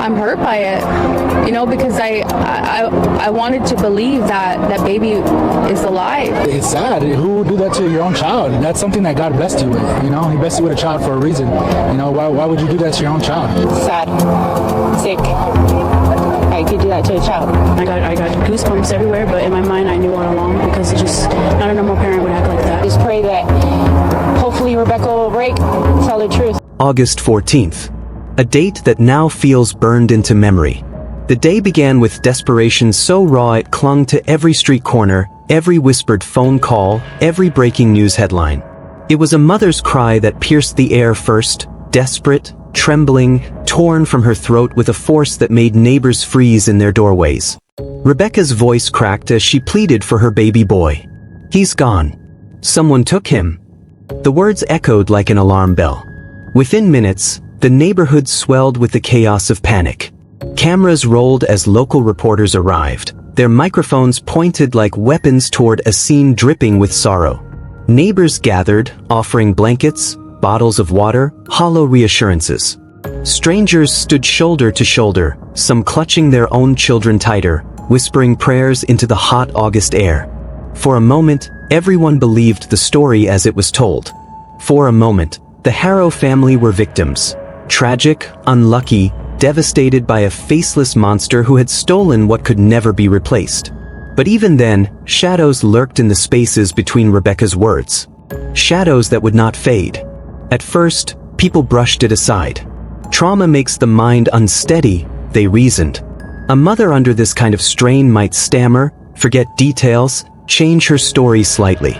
I'm hurt by it, because I wanted to believe that baby is alive. It's sad. Who would do that to your own child? That's something that God blessed you with. He blessed you with a child for a reason. Why would you do that to your own child? Sad, sick. I could do that to a child. I got goosebumps everywhere, but in my mind I knew all along, because it's just not a normal parent would act like that. Just pray that hopefully Rebecca will break, tell the truth. August 14th. A date that now feels burned into memory. The day began with desperation so raw it clung to every street corner, every whispered phone call, every breaking news headline. It was a mother's cry that pierced the air first, desperate, trembling, torn from her throat with a force that made neighbors freeze in their doorways. Rebecca's voice cracked as she pleaded for her baby boy. "He's gone. Someone took him." The words echoed like an alarm bell. Within minutes, the neighborhood swelled with the chaos of panic. Cameras rolled as local reporters arrived, their microphones pointed like weapons toward a scene dripping with sorrow. Neighbors gathered, offering blankets, bottles of water, hollow reassurances. Strangers stood shoulder to shoulder, some clutching their own children tighter, whispering prayers into the hot August air. For a moment, everyone believed the story as it was told. For a moment, the Haro family were victims. Tragic, unlucky, devastated by a faceless monster who had stolen what could never be replaced. But even then, shadows lurked in the spaces between Rebecca's words. Shadows that would not fade. At first, people brushed it aside. Trauma makes the mind unsteady, they reasoned. A mother under this kind of strain might stammer, forget details, change her story slightly.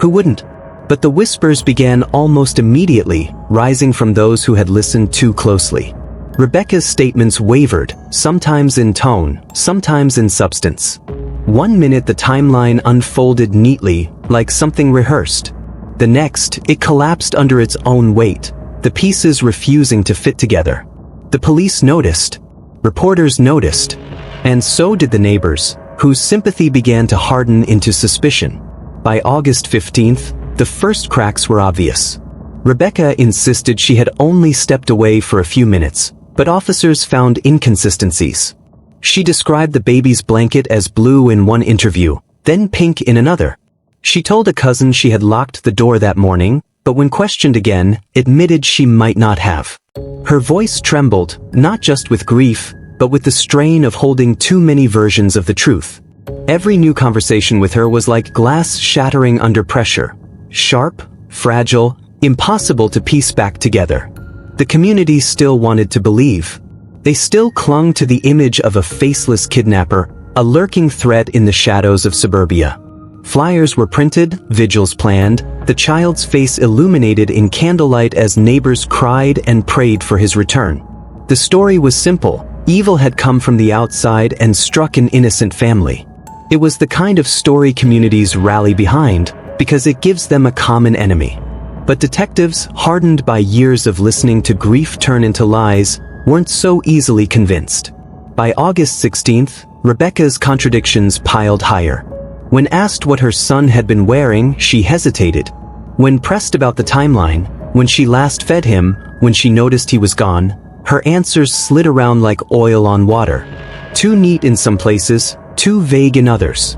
Who wouldn't? But the whispers began almost immediately, rising from those who had listened too closely. Rebecca's statements wavered, sometimes in tone, sometimes in substance. One minute the timeline unfolded neatly, like something rehearsed. The next, it collapsed under its own weight, the pieces refusing to fit together. The police noticed. Reporters noticed. And so did the neighbors, whose sympathy began to harden into suspicion. By August 15th, the first cracks were obvious. Rebecca insisted she had only stepped away for a few minutes, but officers found inconsistencies. She described the baby's blanket as blue in one interview, then pink in another. She told a cousin she had locked the door that morning, but when questioned again, admitted she might not have. Her voice trembled, not just with grief, but with the strain of holding too many versions of the truth. Every new conversation with her was like glass shattering under pressure. Sharp, fragile, impossible to piece back together. The community still wanted to believe. They still clung to the image of a faceless kidnapper, a lurking threat in the shadows of suburbia. Flyers were printed, vigils planned, the child's face illuminated in candlelight as neighbors cried and prayed for his return. The story was simple. Evil had come from the outside and struck an innocent family. It was the kind of story communities rally behind, because it gives them a common enemy. But detectives, hardened by years of listening to grief turn into lies, weren't so easily convinced. By August 16th, Rebecca's contradictions piled higher. When asked what her son had been wearing, she hesitated. When pressed about the timeline, when she last fed him, when she noticed he was gone, her answers slid around like oil on water. Too neat in some places, too vague in others.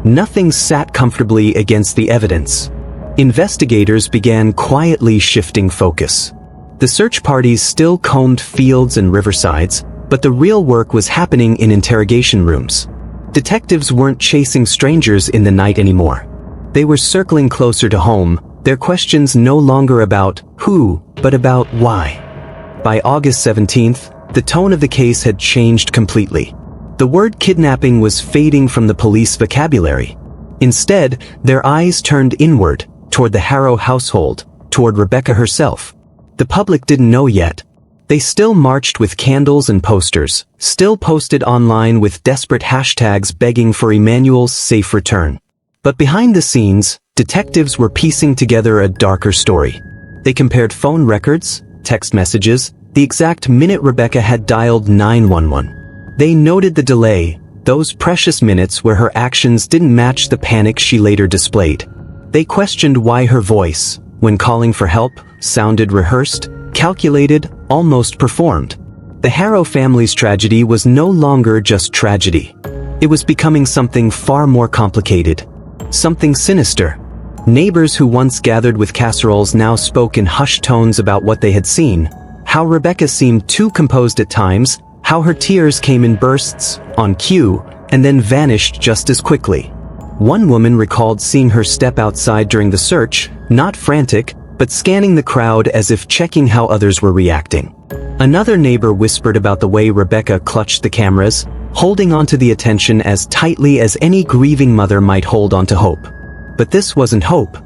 Nothing sat comfortably against the evidence. Investigators began quietly shifting focus. The search parties still combed fields and riversides, but the real work was happening in interrogation rooms. Detectives weren't chasing strangers in the night anymore. They were circling closer to home, their questions no longer about who, but about why. By August 17th, the tone of the case had changed completely. The word kidnapping was fading from the police vocabulary. Instead, their eyes turned inward, toward the Haro household, toward Rebecca herself. The public didn't know yet. They still marched with candles and posters, still posted online with desperate hashtags begging for Emanuel's safe return. But behind the scenes, detectives were piecing together a darker story. They compared phone records, text messages, the exact minute Rebecca had dialed 911. They noted the delay, those precious minutes where her actions didn't match the panic she later displayed. They questioned why her voice, when calling for help, sounded rehearsed, calculated, almost performed. The Haro family's tragedy was no longer just tragedy. It was becoming something far more complicated. Something sinister. Neighbors who once gathered with casseroles now spoke in hushed tones about what they had seen. How Rebecca seemed too composed at times, how her tears came in bursts, on cue, and then vanished just as quickly. One woman recalled seeing her step outside during the search, not frantic, but scanning the crowd as if checking how others were reacting. Another neighbor whispered about the way Rebecca clutched the cameras, holding onto the attention as tightly as any grieving mother might hold onto hope. But this wasn't hope.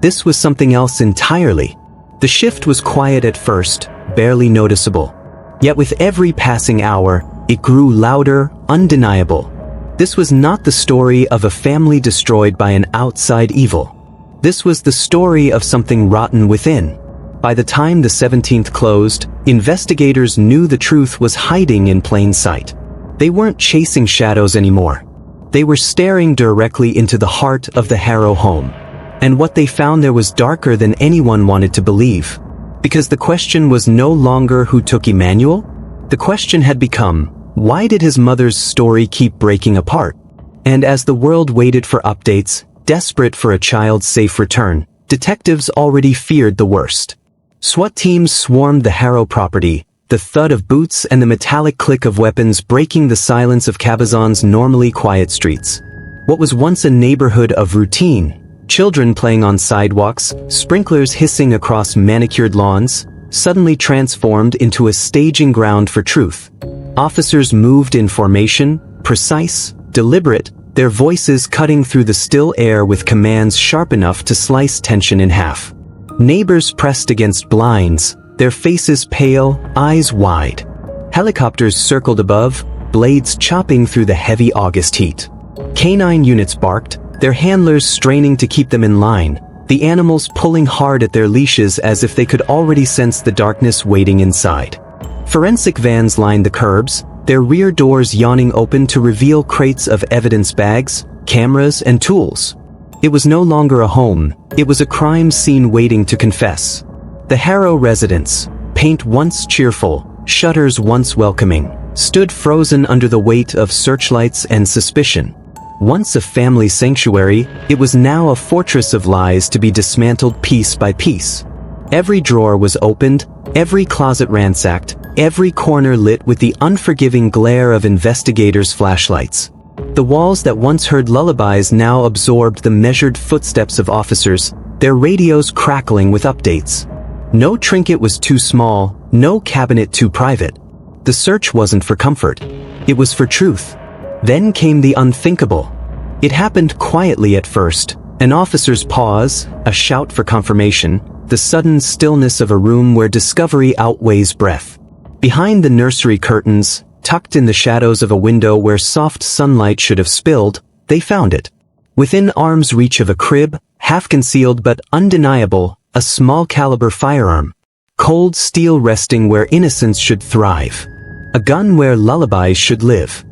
This was something else entirely. The shift was quiet at first, barely noticeable. Yet with every passing hour, it grew louder, undeniable. This was not the story of a family destroyed by an outside evil. This was the story of something rotten within. By the time the 17th closed, investigators knew the truth was hiding in plain sight. They weren't chasing shadows anymore. They were staring directly into the heart of the Haro home. And what they found there was darker than anyone wanted to believe. Because the question was no longer who took Emanuel. The question had become, why did his mother's story keep breaking apart? And as the world waited for updates, desperate for a child's safe return, detectives already feared the worst. SWAT teams swarmed the Haro property, the thud of boots and the metallic click of weapons breaking the silence of Cabazon's normally quiet streets. What was once a neighborhood of routine, children playing on sidewalks, sprinklers hissing across manicured lawns, suddenly transformed into a staging ground for truth. Officers moved in formation, precise, deliberate, their voices cutting through the still air with commands sharp enough to slice tension in half. Neighbors pressed against blinds, their faces pale, eyes wide. Helicopters circled above, blades chopping through the heavy August heat. Canine units barked, their handlers straining to keep them in line, the animals pulling hard at their leashes as if they could already sense the darkness waiting inside. Forensic vans lined the curbs, their rear doors yawning open to reveal crates of evidence bags, cameras, and tools. It was no longer a home, it was a crime scene waiting to confess. The Haro residence, paint once cheerful, shutters once welcoming, stood frozen under the weight of searchlights and suspicion. Once a family sanctuary, it was now a fortress of lies to be dismantled piece by piece. Every drawer was opened, every closet ransacked, every corner lit with the unforgiving glare of investigators' flashlights. The walls that once heard lullabies now absorbed the measured footsteps of officers, their radios crackling with updates. No trinket was too small, no cabinet too private. The search wasn't for comfort. It was for truth. Then came the unthinkable. It happened quietly at first, an officer's pause, a shout for confirmation, the sudden stillness of a room where discovery outweighs breath. Behind the nursery curtains, tucked in the shadows of a window where soft sunlight should have spilled, they found it. Within arm's reach of a crib, half-concealed but undeniable, a small-caliber firearm. Cold steel resting where innocence should thrive. A gun where lullabies should live.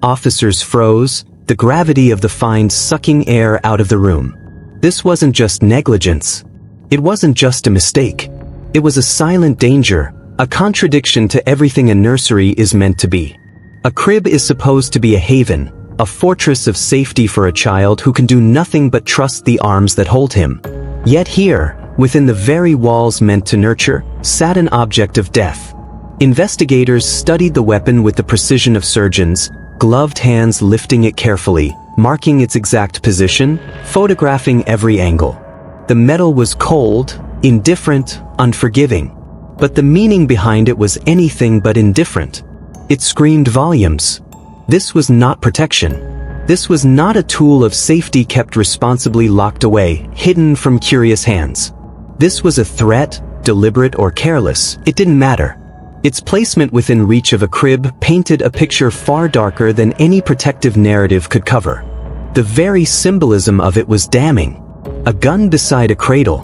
Officers froze, the gravity of the find sucking air out of the room. This wasn't just negligence. It wasn't just a mistake. It was a silent danger, a contradiction to everything a nursery is meant to be. A crib is supposed to be a haven, a fortress of safety for a child who can do nothing but trust the arms that hold him. Yet here, within the very walls meant to nurture, sat an object of death. Investigators studied the weapon with the precision of surgeons, gloved hands lifting it carefully, marking its exact position, photographing every angle. The metal was cold, indifferent, unforgiving. But the meaning behind it was anything but indifferent. It screamed volumes. This was not protection. This was not a tool of safety kept responsibly locked away, hidden from curious hands. This was a threat, deliberate or careless, it didn't matter. Its placement within reach of a crib painted a picture far darker than any protective narrative could cover. The very symbolism of it was damning. A gun beside a cradle.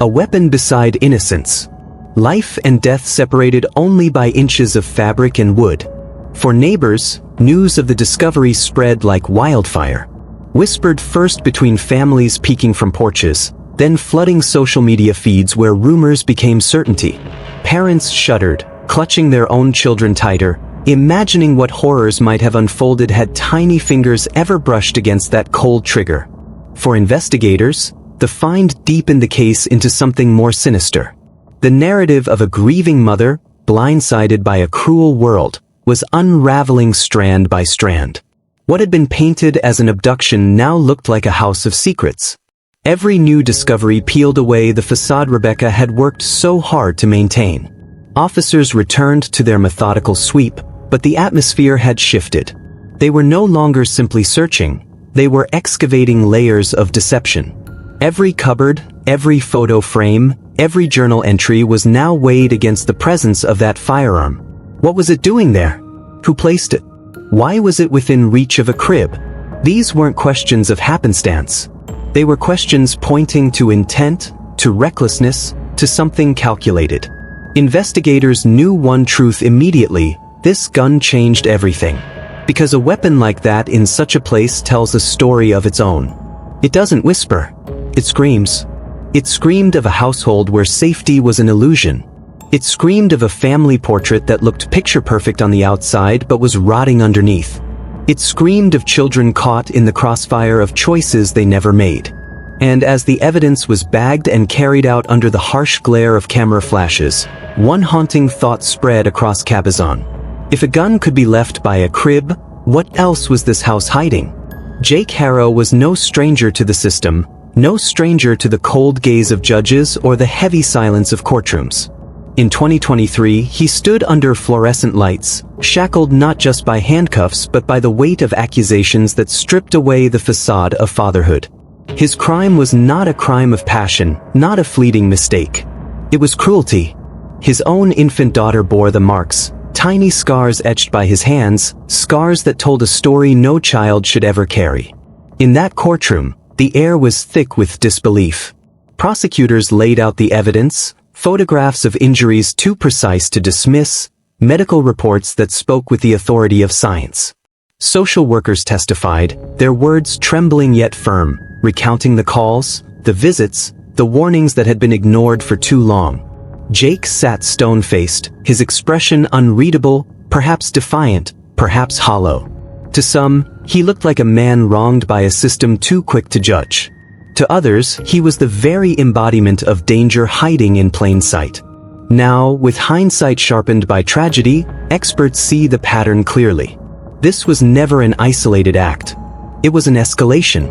A weapon beside innocence. Life and death separated only by inches of fabric and wood. For neighbors, news of the discovery spread like wildfire. Whispered first between families peeking from porches, then flooding social media feeds where rumors became certainty. Parents shuddered, clutching their own children tighter, imagining what horrors might have unfolded had tiny fingers ever brushed against that cold trigger. For investigators, the find deepened the case into something more sinister. The narrative of a grieving mother, blindsided by a cruel world, was unraveling strand by strand. What had been painted as an abduction now looked like a house of secrets. Every new discovery peeled away the facade Rebecca had worked so hard to maintain. Officers returned to their methodical sweep, but the atmosphere had shifted. They were no longer simply searching, they were excavating layers of deception. Every cupboard, every photo frame, every journal entry was now weighed against the presence of that firearm. What was it doing there? Who placed it? Why was it within reach of a crib? These weren't questions of happenstance. They were questions pointing to intent, to recklessness, to something calculated. Investigators knew one truth immediately: this gun changed everything. Because a weapon like that in such a place tells a story of its own. It doesn't whisper. It screams. It screamed of a household where safety was an illusion. It screamed of a family portrait that looked picture-perfect on the outside but was rotting underneath. It screamed of children caught in the crossfire of choices they never made. And as the evidence was bagged and carried out under the harsh glare of camera flashes, one haunting thought spread across Cabazon. If a gun could be left by a crib, what else was this house hiding? Jake Haro was no stranger to the system, no stranger to the cold gaze of judges or the heavy silence of courtrooms. In 2023, he stood under fluorescent lights, shackled not just by handcuffs but by the weight of accusations that stripped away the facade of fatherhood. His crime was not a crime of passion, not a fleeting mistake. It was cruelty. His own infant daughter bore the marks, tiny scars etched by his hands, scars that told a story no child should ever carry. In that courtroom, the air was thick with disbelief. Prosecutors laid out the evidence, photographs of injuries too precise to dismiss, medical reports that spoke with the authority of science. Social workers testified, their words trembling yet firm, recounting the calls, the visits, the warnings that had been ignored for too long. Jake sat stone-faced, his expression unreadable, perhaps defiant, perhaps hollow. To some, he looked like a man wronged by a system too quick to judge. To others, he was the very embodiment of danger hiding in plain sight. Now, with hindsight sharpened by tragedy, experts see the pattern clearly. This was never an isolated act. It was an escalation.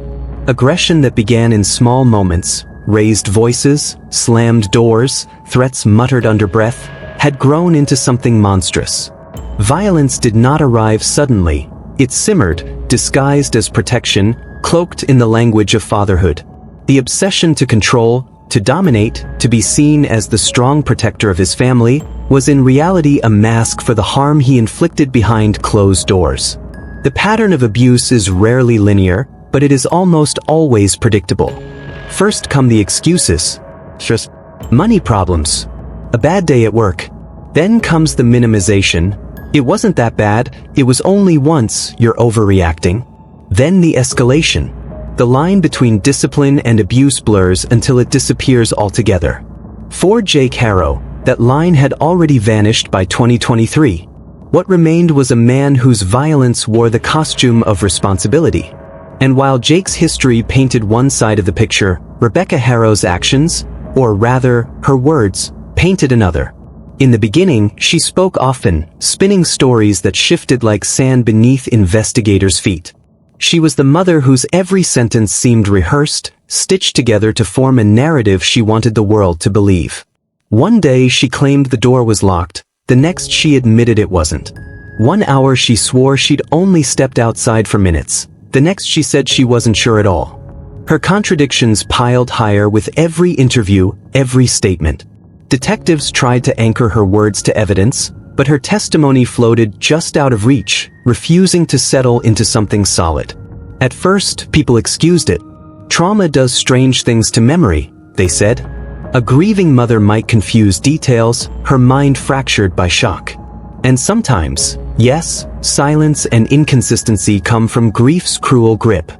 Aggression that began in small moments, raised voices, slammed doors, threats muttered under breath, had grown into something monstrous. Violence did not arrive suddenly. It simmered, disguised as protection, cloaked in the language of fatherhood. The obsession to control, to dominate, to be seen as the strong protector of his family, was in reality a mask for the harm he inflicted behind closed doors. The pattern of abuse is rarely linear, but it is almost always predictable. First come the excuses. Just money problems. A bad day at work. Then comes the minimization. It wasn't that bad, it was only once, you're overreacting. Then the escalation. The line between discipline and abuse blurs until it disappears altogether. For Jake Haro, that line had already vanished by 2023. What remained was a man whose violence wore the costume of responsibility. And while Jake's history painted one side of the picture, Rebecca Haro's actions, or rather, her words, painted another. In the beginning, she spoke often, spinning stories that shifted like sand beneath investigators' feet. She was the mother whose every sentence seemed rehearsed, stitched together to form a narrative she wanted the world to believe. One day she claimed the door was locked, the next she admitted it wasn't. 1 hour she swore she'd only stepped outside for minutes, the next she said she wasn't sure at all. Her contradictions piled higher with every interview, every statement. Detectives tried to anchor her words to evidence, but her testimony floated just out of reach, refusing to settle into something solid. At first, people excused it. Trauma does strange things to memory, they said. A grieving mother might confuse details, her mind fractured by shock. And sometimes, yes, silence and inconsistency come from grief's cruel grip.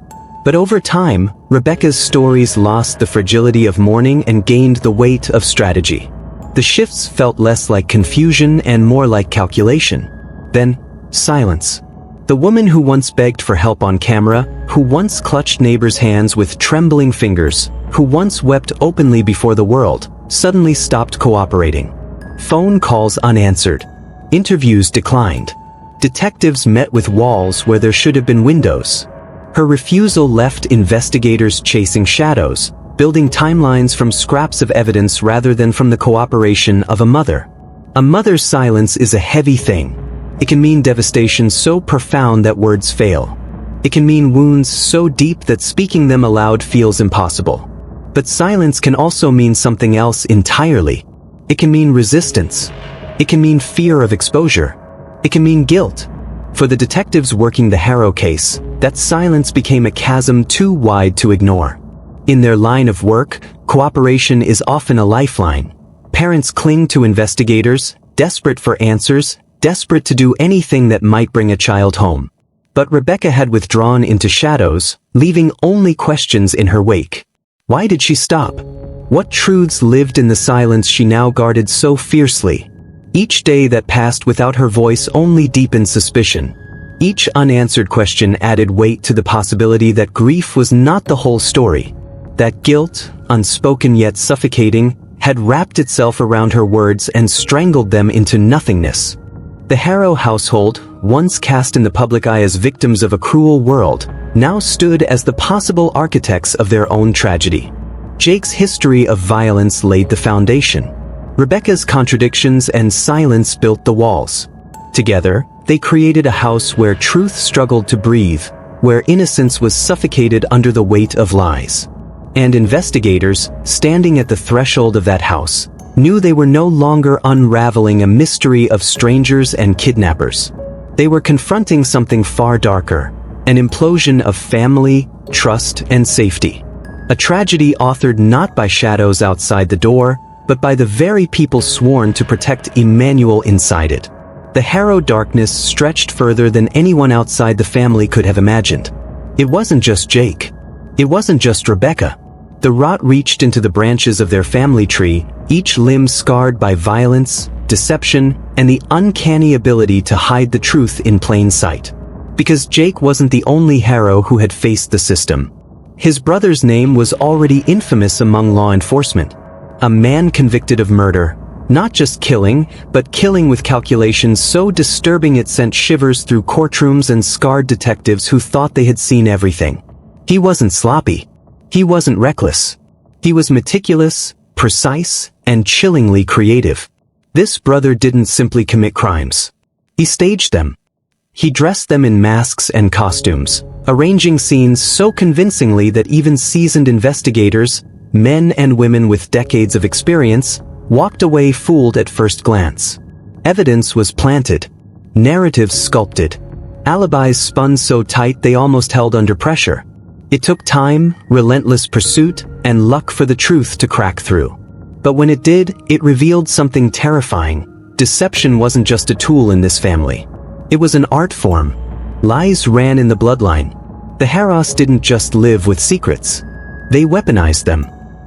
But over time, Rebecca's stories lost the fragility of mourning and gained the weight of strategy. The shifts felt less like confusion and more like calculation. Then, silence. The woman who once begged for help on camera, who once clutched neighbors' hands with trembling fingers, who once wept openly before the world, suddenly stopped cooperating. Phone calls unanswered. Interviews declined. Detectives met with walls where there should have been windows. Her refusal left investigators chasing shadows, building timelines from scraps of evidence rather than from the cooperation of a mother. A mother's silence is a heavy thing. It can mean devastation so profound that words fail. It can mean wounds so deep that speaking them aloud feels impossible. But silence can also mean something else entirely. It can mean resistance. It can mean fear of exposure. It can mean guilt. For the detectives working the Haro case, that silence became a chasm too wide to ignore. In their line of work, cooperation is often a lifeline. Parents cling to investigators, desperate for answers, desperate to do anything that might bring a child home. But Rebecca had withdrawn into shadows, leaving only questions in her wake. Why did she stop? What truths lived in the silence she now guarded so fiercely? Each day that passed without her voice only deepened suspicion. Each unanswered question added weight to the possibility that grief was not the whole story. That guilt, unspoken yet suffocating, had wrapped itself around her words and strangled them into nothingness. The Haro household, once cast in the public eye as victims of a cruel world, now stood as the possible architects of their own tragedy. Jake's history of violence laid the foundation. Rebecca's contradictions and silence built the walls. Together, they created a house where truth struggled to breathe, where innocence was suffocated under the weight of lies. And investigators, standing at the threshold of that house, knew they were no longer unraveling a mystery of strangers and kidnappers. They were confronting something far darker, an implosion of family, trust, and safety. A tragedy authored not by shadows outside the door, but by the very people sworn to protect Emanuel inside it. The Haro darkness stretched further than anyone outside the family could have imagined. It wasn't just Jake. It wasn't just Rebecca. The rot reached into the branches of their family tree, each limb scarred by violence, deception, and the uncanny ability to hide the truth in plain sight. Because Jake wasn't the only Haro who had faced the system. His brother's name was already infamous among law enforcement. A man convicted of murder, not just killing, but killing with calculations so disturbing it sent shivers through courtrooms and scarred detectives who thought they had seen everything. He wasn't sloppy. He wasn't reckless. He was meticulous, precise, and chillingly creative. This brother didn't simply commit crimes. He staged them. He dressed them in masks and costumes, arranging scenes so convincingly that even seasoned investigators, men and women with decades of experience, walked away fooled at first glance. Evidence was planted. Narratives sculpted. Alibis spun so tight they almost held under pressure. It took time, relentless pursuit, and luck for the truth to crack through. But when it did, it revealed something terrifying. Deception wasn't just a tool in this family. It was an art form. Lies ran in the bloodline. The Haros didn't just live with secrets. They weaponized them.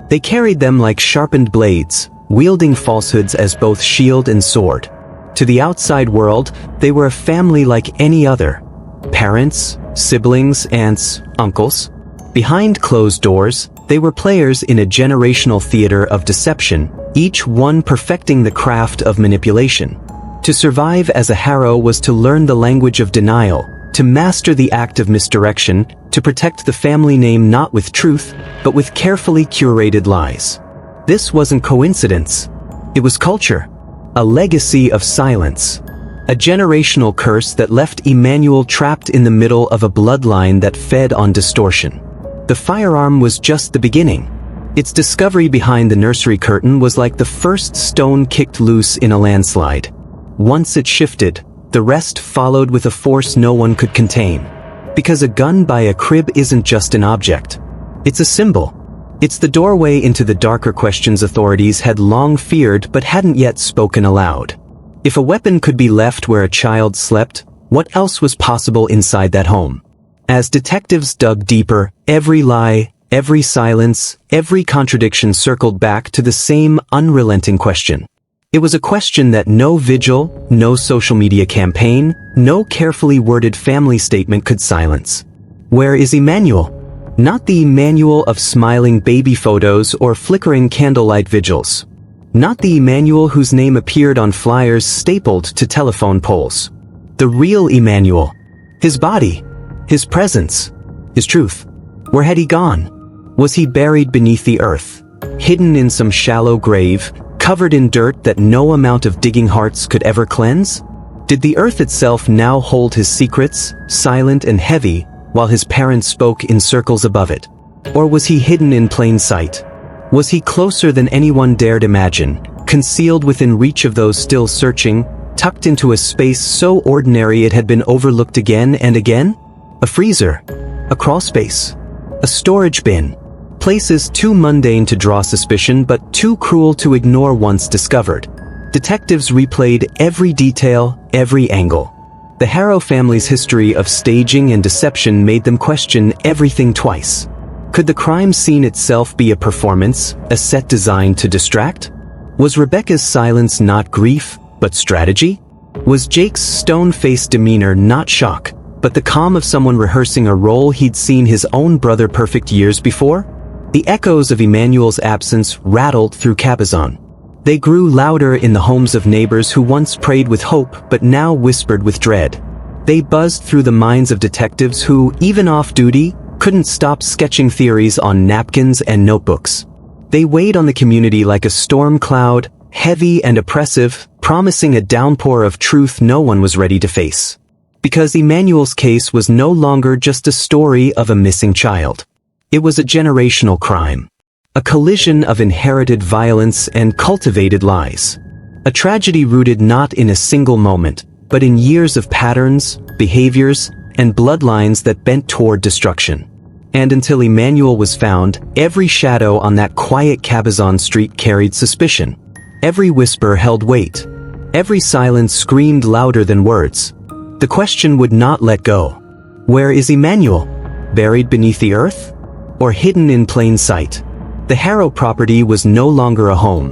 They carried them like sharpened blades, wielding falsehoods as both shield and sword. To the outside world, they were a family like any other. Parents, siblings, aunts, uncles. Behind closed doors, they were players in a generational theater of deception, each one perfecting the craft of manipulation. To survive as a Haro was to learn the language of denial, to master the act of misdirection, to protect the family name not with truth, but with carefully curated lies. This wasn't coincidence. It was culture. A legacy of silence. A generational curse that left Emanuel trapped in the middle of a bloodline that fed on distortion. The firearm was just the beginning. Its discovery behind the nursery curtain was like the first stone kicked loose in a landslide. Once it shifted, the rest followed with a force no one could contain. Because a gun by a crib isn't just an object. It's a symbol. It's the doorway into the darker questions authorities had long feared but hadn't yet spoken aloud. If a weapon could be left where a child slept, what else was possible inside that home? As detectives dug deeper, every lie, every silence, every contradiction circled back to the same unrelenting question. It was a question that no vigil, no social media campaign, no carefully worded family statement could silence. Where is Emanuel? Not the Emanuel of smiling baby photos or flickering candlelight vigils. Not the Emanuel whose name appeared on flyers stapled to telephone poles. The real Emanuel. His body. His presence. His truth. Where had he gone? Was he buried beneath the earth? Hidden in some shallow grave, covered in dirt that no amount of digging hearts could ever cleanse? Did the earth itself now hold his secrets, silent and heavy, while his parents spoke in circles above it? Or was he hidden in plain sight? Was he closer than anyone dared imagine, concealed within reach of those still searching, tucked into a space so ordinary it had been overlooked again and again? A freezer, a crawlspace, a storage bin, places too mundane to draw suspicion but too cruel to ignore once discovered. Detectives replayed every detail, every angle. The Haro family's history of staging and deception made them question everything twice. Could the crime scene itself be a performance, a set designed to distract? Was Rebecca's silence not grief, but strategy? Was Jake's stone-faced demeanor not shock, but the calm of someone rehearsing a role he'd seen his own brother perfect years before? The echoes of Emanuel's absence rattled through Cabazon. They grew louder in the homes of neighbors who once prayed with hope but now whispered with dread. They buzzed through the minds of detectives who, even off-duty, couldn't stop sketching theories on napkins and notebooks. They weighed on the community like a storm cloud, heavy and oppressive, promising a downpour of truth no one was ready to face. Because Emanuel's case was no longer just a story of a missing child. It was a generational crime. A collision of inherited violence and cultivated lies. A tragedy rooted not in a single moment, but in years of patterns, behaviors, and bloodlines that bent toward destruction. And until Emanuel was found, every shadow on that quiet Cabazon street carried suspicion. Every whisper held weight. Every silence screamed louder than words. The question would not let go. Where is Emanuel? Buried beneath the earth? Or hidden in plain sight? The Haro property was no longer a home.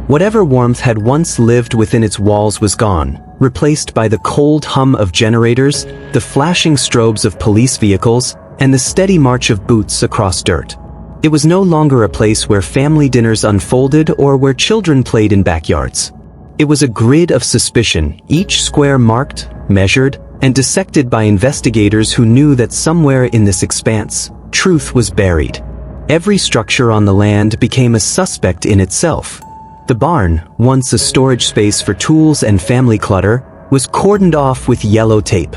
Whatever warmth had once lived within its walls was gone, replaced by the cold hum of generators, the flashing strobes of police vehicles, and the steady march of boots across dirt. It was no longer a place where family dinners unfolded or where children played in backyards. It was a grid of suspicion, each square marked, measured, and dissected by investigators who knew that somewhere in this expanse, truth was buried. Every structure on the land became a suspect in itself. The barn, once a storage space for tools and family clutter, was cordoned off with yellow tape.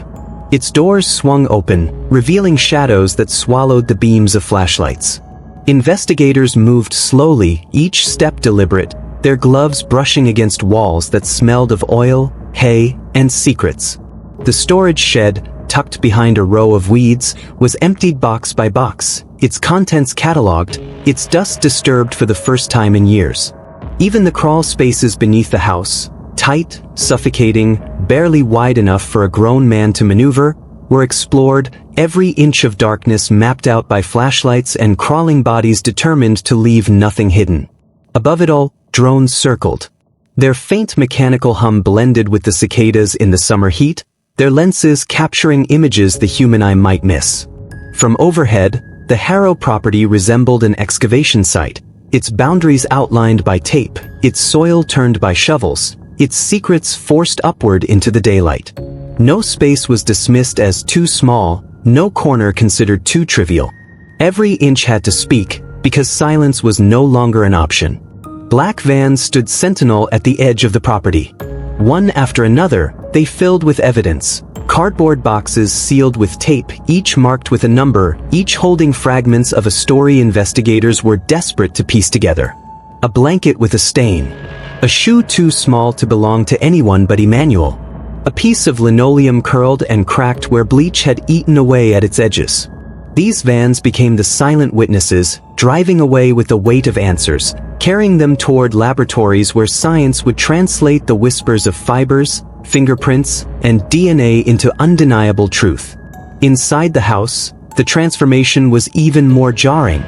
Its doors swung open, revealing shadows that swallowed the beams of flashlights. Investigators moved slowly, each step deliberate, their gloves brushing against walls that smelled of oil, hay, and secrets. The storage shed, tucked behind a row of weeds, was emptied box by box, its contents catalogued, its dust disturbed for the first time in years. Even the crawl spaces beneath the house, tight, suffocating, barely wide enough for a grown man to maneuver, were explored, every inch of darkness mapped out by flashlights and crawling bodies determined to leave nothing hidden. Above it all, drones circled. Their faint mechanical hum blended with the cicadas in the summer heat, their lenses capturing images the human eye might miss. From overhead, the Haro property resembled an excavation site, its boundaries outlined by tape, its soil turned by shovels, its secrets forced upward into the daylight. No space was dismissed as too small, no corner considered too trivial. Every inch had to speak, because silence was no longer an option. Black vans stood sentinel at the edge of the property. One after another, they filled with evidence. Cardboard boxes sealed with tape, each marked with a number, each holding fragments of a story investigators were desperate to piece together. A blanket with a stain. A shoe too small to belong to anyone but Emanuel. A piece of linoleum curled and cracked where bleach had eaten away at its edges. These vans became the silent witnesses, driving away with the weight of answers, carrying them toward laboratories where science would translate the whispers of fibers, fingerprints, and DNA into undeniable truth. Inside the house, the transformation was even more jarring.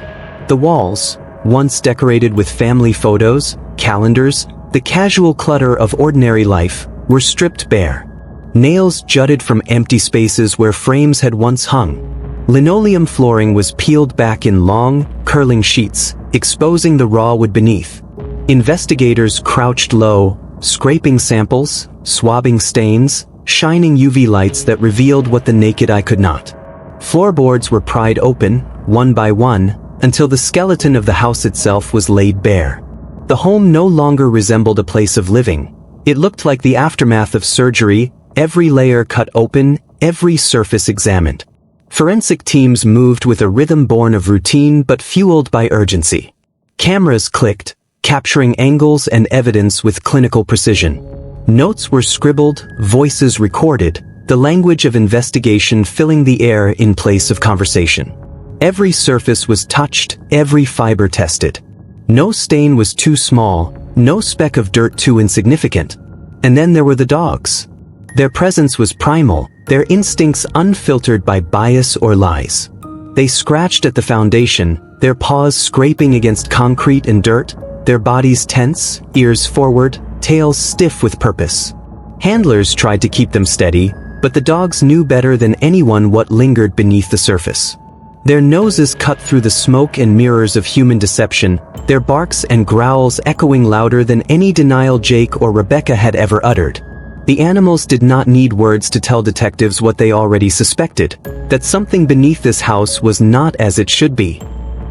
The walls, once decorated with family photos, calendars, the casual clutter of ordinary life, were stripped bare. Nails jutted from empty spaces where frames had once hung. Linoleum flooring was peeled back in long, curling sheets, exposing the raw wood beneath. Investigators crouched low, scraping samples, swabbing stains, shining UV lights that revealed what the naked eye could not. Floorboards were pried open, one by one, until the skeleton of the house itself was laid bare. The home no longer resembled a place of living. It looked like the aftermath of surgery, every layer cut open, every surface examined. Forensic teams moved with a rhythm born of routine but fueled by urgency. Cameras clicked, capturing angles and evidence with clinical precision. Notes were scribbled, voices recorded, the language of investigation filling the air in place of conversation. Every surface was touched, every fiber tested. No stain was too small, no speck of dirt too insignificant. And then there were the dogs. Their presence was primal, their instincts unfiltered by bias or lies. They scratched at the foundation, their paws scraping against concrete and dirt, their bodies tense, ears forward, tails stiff with purpose. Handlers tried to keep them steady, but the dogs knew better than anyone what lingered beneath the surface. Their noses cut through the smoke and mirrors of human deception, their barks and growls echoing louder than any denial Jake or Rebecca had ever uttered. The animals did not need words to tell detectives what they already suspected, that something beneath this house was not as it should be.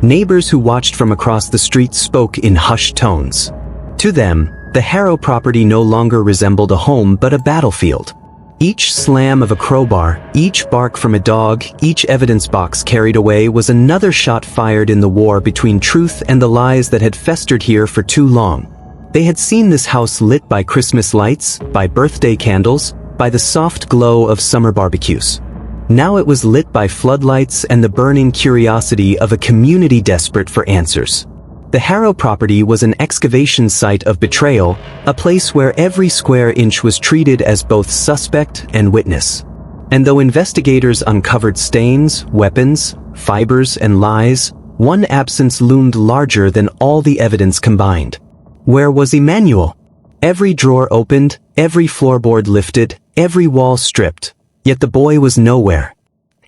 Neighbors who watched from across the street spoke in hushed tones. To them, the Haro property no longer resembled a home but a battlefield. Each slam of a crowbar, each bark from a dog, each evidence box carried away was another shot fired in the war between truth and the lies that had festered here for too long. They had seen this house lit by Christmas lights, by birthday candles, by the soft glow of summer barbecues. Now it was lit by floodlights and the burning curiosity of a community desperate for answers. The Haro property was an excavation site of betrayal, a place where every square inch was treated as both suspect and witness. And though investigators uncovered stains, weapons, fibers, and lies, one absence loomed larger than all the evidence combined. Where was Emanuel? Every drawer opened, every floorboard lifted, every wall stripped, yet the boy was nowhere.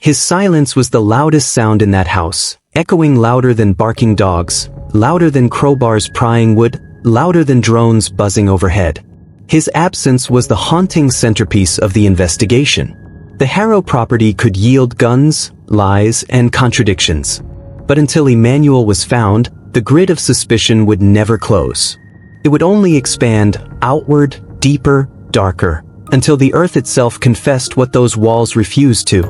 His silence was the loudest sound in that house, echoing louder than barking dogs, louder than crowbars prying wood, louder than drones buzzing overhead. His absence was the haunting centerpiece of the investigation. The Haro property could yield guns, lies, and contradictions. But until Emanuel was found, the grid of suspicion would never close. It would only expand outward, deeper, darker, until the earth itself confessed what those walls refused to.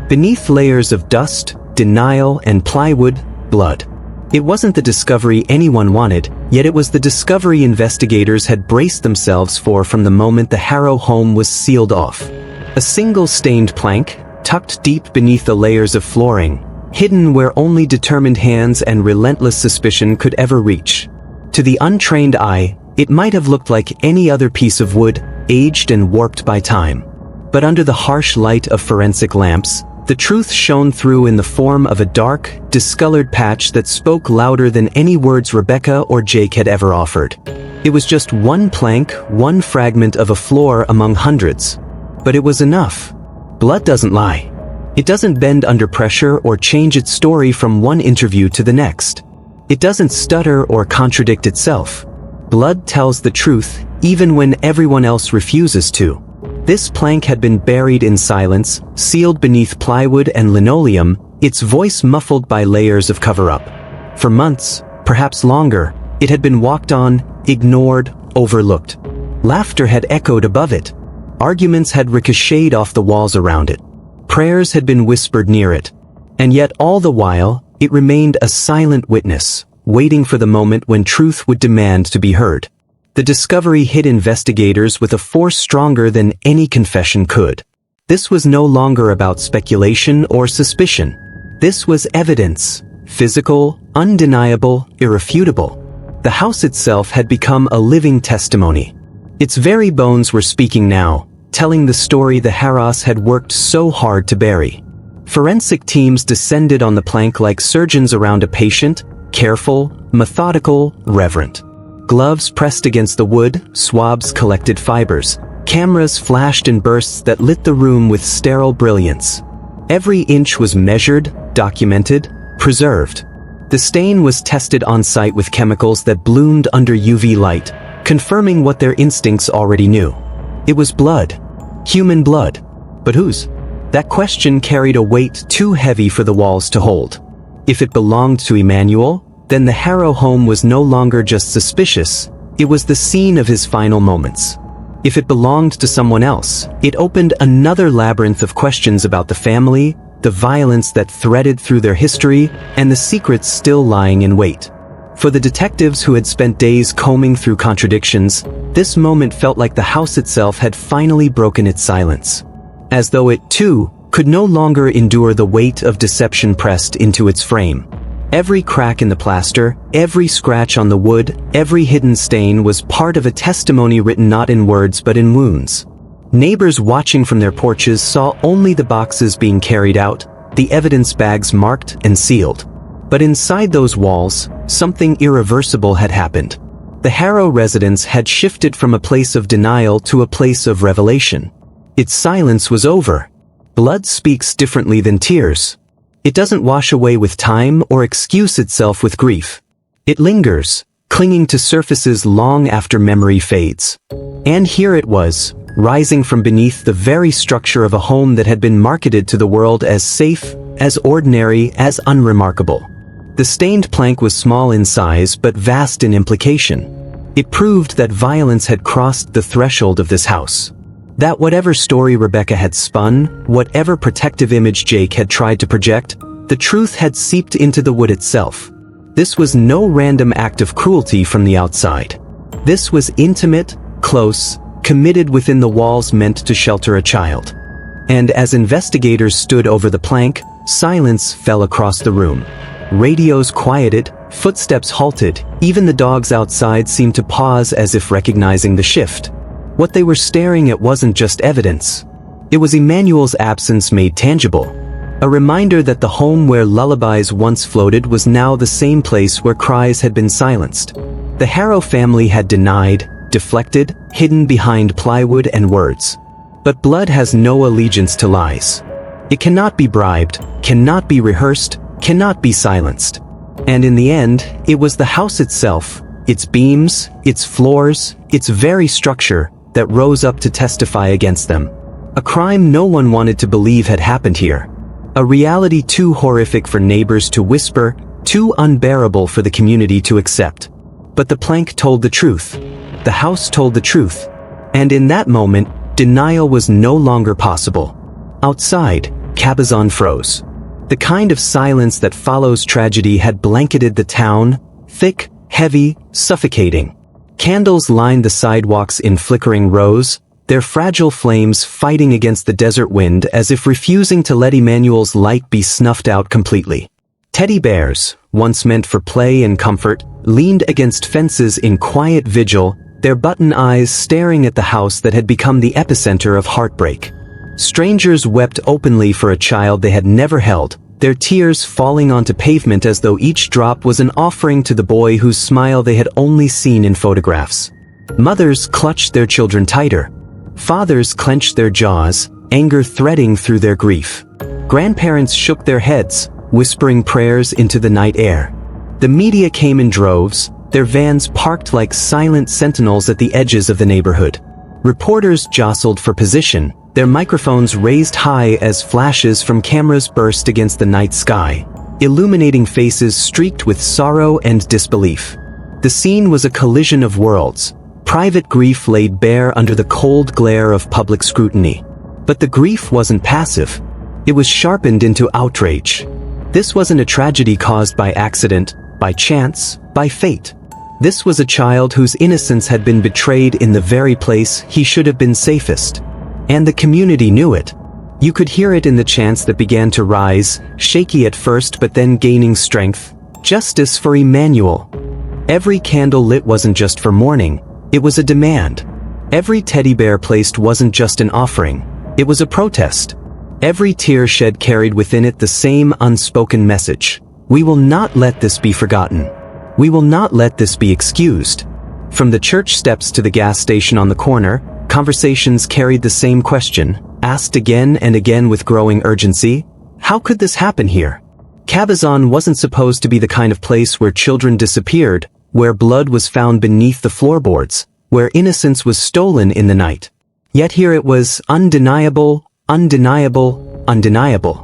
Beneath layers of dust, denial, and plywood, blood. It wasn't the discovery anyone wanted, yet it was the discovery investigators had braced themselves for from the moment the Haro home was sealed off. A single stained plank, tucked deep beneath the layers of flooring, hidden where only determined hands and relentless suspicion could ever reach. To the untrained eye, it might have looked like any other piece of wood, aged and warped by time. But under the harsh light of forensic lamps, the truth shone through in the form of a dark, discolored patch that spoke louder than any words Rebecca or Jake had ever offered. It was just one plank, one fragment of a floor among hundreds. But it was enough. Blood doesn't lie. It doesn't bend under pressure or change its story from one interview to the next. It doesn't stutter or contradict itself. Blood tells the truth, even when everyone else refuses to. This plank had been buried in silence, sealed beneath plywood and linoleum, its voice muffled by layers of cover-up. For months, perhaps longer, it had been walked on, ignored, overlooked. Laughter had echoed above it. Arguments had ricocheted off the walls around it. Prayers had been whispered near it. And yet all the while, it remained a silent witness, waiting for the moment when truth would demand to be heard. The discovery hit investigators with a force stronger than any confession could. This was no longer about speculation or suspicion. This was evidence, physical, undeniable, irrefutable. The house itself had become a living testimony. Its very bones were speaking now, telling the story the Haros had worked so hard to bury. Forensic teams descended on the plank like surgeons around a patient, careful, methodical, reverent. Gloves pressed against the wood, swabs collected fibers. Cameras flashed in bursts that lit the room with sterile brilliance. Every inch was measured, documented, preserved. The stain was tested on site with chemicals that bloomed under UV light, confirming what their instincts already knew. It was blood. Human blood. But whose? That question carried a weight too heavy for the walls to hold. If it belonged to Emanuel, then the Haro home was no longer just suspicious, it was the scene of his final moments. If it belonged to someone else, it opened another labyrinth of questions about the family, the violence that threaded through their history, and the secrets still lying in wait. For the detectives who had spent days combing through contradictions, this moment felt like the house itself had finally broken its silence. As though it, too, could no longer endure the weight of deception pressed into its frame. Every crack in the plaster, every scratch on the wood, every hidden stain was part of a testimony written not in words but in wounds. Neighbors watching from their porches saw only the boxes being carried out, the evidence bags marked and sealed. But inside those walls, something irreversible had happened. The Haro residence had shifted from a place of denial to a place of revelation. Its silence was over. Blood speaks differently than tears. It doesn't wash away with time or excuse itself with grief. It lingers, clinging to surfaces long after memory fades. And here it was, rising from beneath the very structure of a home that had been marketed to the world as safe, as ordinary, as unremarkable. The stained plank was small in size but vast in implication. It proved that violence had crossed the threshold of this house. That whatever story Rebecca had spun, whatever protective image Jake had tried to project, the truth had seeped into the wood itself. This was no random act of cruelty from the outside. This was intimate, close, committed within the walls meant to shelter a child. And as investigators stood over the plank, silence fell across the room. Radios quieted, footsteps halted, even the dogs outside seemed to pause as if recognizing the shift. What they were staring at wasn't just evidence. It was Emanuel's absence made tangible. A reminder that the home where lullabies once floated was now the same place where cries had been silenced. The Haro family had denied, deflected, hidden behind plywood and words. But blood has no allegiance to lies. It cannot be bribed, cannot be rehearsed, cannot be silenced. And in the end, it was the house itself, its beams, its floors, its very structure, that rose up to testify against them. A crime no one wanted to believe had happened here. A reality too horrific for neighbors to whisper, too unbearable for the community to accept. But the plank told the truth. The house told the truth. And in that moment, denial was no longer possible. Outside, Cabazon froze. The kind of silence that follows tragedy had blanketed the town, thick, heavy, suffocating. Candles lined the sidewalks in flickering rows, their fragile flames fighting against the desert wind as if refusing to let Emanuel's light be snuffed out completely. Teddy bears, once meant for play and comfort, leaned against fences in quiet vigil, their button eyes staring at the house that had become the epicenter of heartbreak. Strangers wept openly for a child they had never held, their tears falling onto pavement as though each drop was an offering to the boy whose smile they had only seen in photographs. Mothers clutched their children tighter. Fathers clenched their jaws, anger threading through their grief. Grandparents shook their heads, whispering prayers into the night air. The media came in droves, their vans parked like silent sentinels at the edges of the neighborhood. Reporters jostled for position, their microphones raised high as flashes from cameras burst against the night sky, illuminating faces streaked with sorrow and disbelief. The scene was a collision of worlds. Private grief laid bare under the cold glare of public scrutiny. But the grief wasn't passive. It was sharpened into outrage. This wasn't a tragedy caused by accident, by chance, by fate. This was a child whose innocence had been betrayed in the very place he should have been safest. And the community knew it. You could hear it in the chants that began to rise, shaky at first but then gaining strength. Justice for Emanuel. Every candle lit wasn't just for mourning, it was a demand. Every teddy bear placed wasn't just an offering, it was a protest. Every tear shed carried within it the same unspoken message. We will not let this be forgotten. We will not let this be excused. From the church steps to the gas station on the corner, conversations carried the same question, asked again and again with growing urgency. How could this happen here? Cabazon wasn't supposed to be the kind of place where children disappeared, where blood was found beneath the floorboards, where innocence was stolen in the night. Yet here it was undeniable, undeniable, undeniable.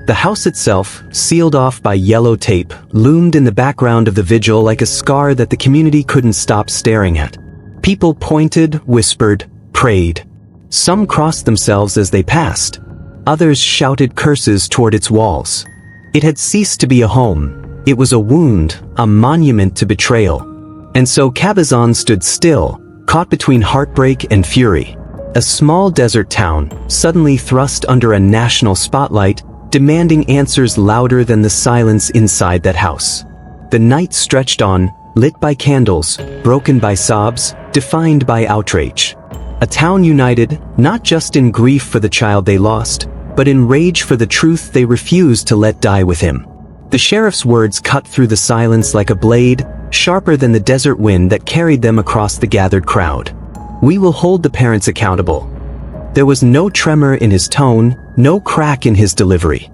The house itself, sealed off by yellow tape, loomed in the background of the vigil like a scar that the community couldn't stop staring at. People pointed, whispered, prayed. Some crossed themselves as they passed. Others shouted curses toward its walls. It had ceased to be a home. It was a wound, a monument to betrayal. And so Cabazon stood still, caught between heartbreak and fury. A small desert town, suddenly thrust under a national spotlight, demanding answers louder than the silence inside that house. The night stretched on, lit by candles, broken by sobs, defined by outrage. A town united, not just in grief for the child they lost, but in rage for the truth they refused to let die with him. The sheriff's words cut through the silence like a blade, sharper than the desert wind that carried them across the gathered crowd. We will hold the parents accountable. There was no tremor in his tone, no crack in his delivery.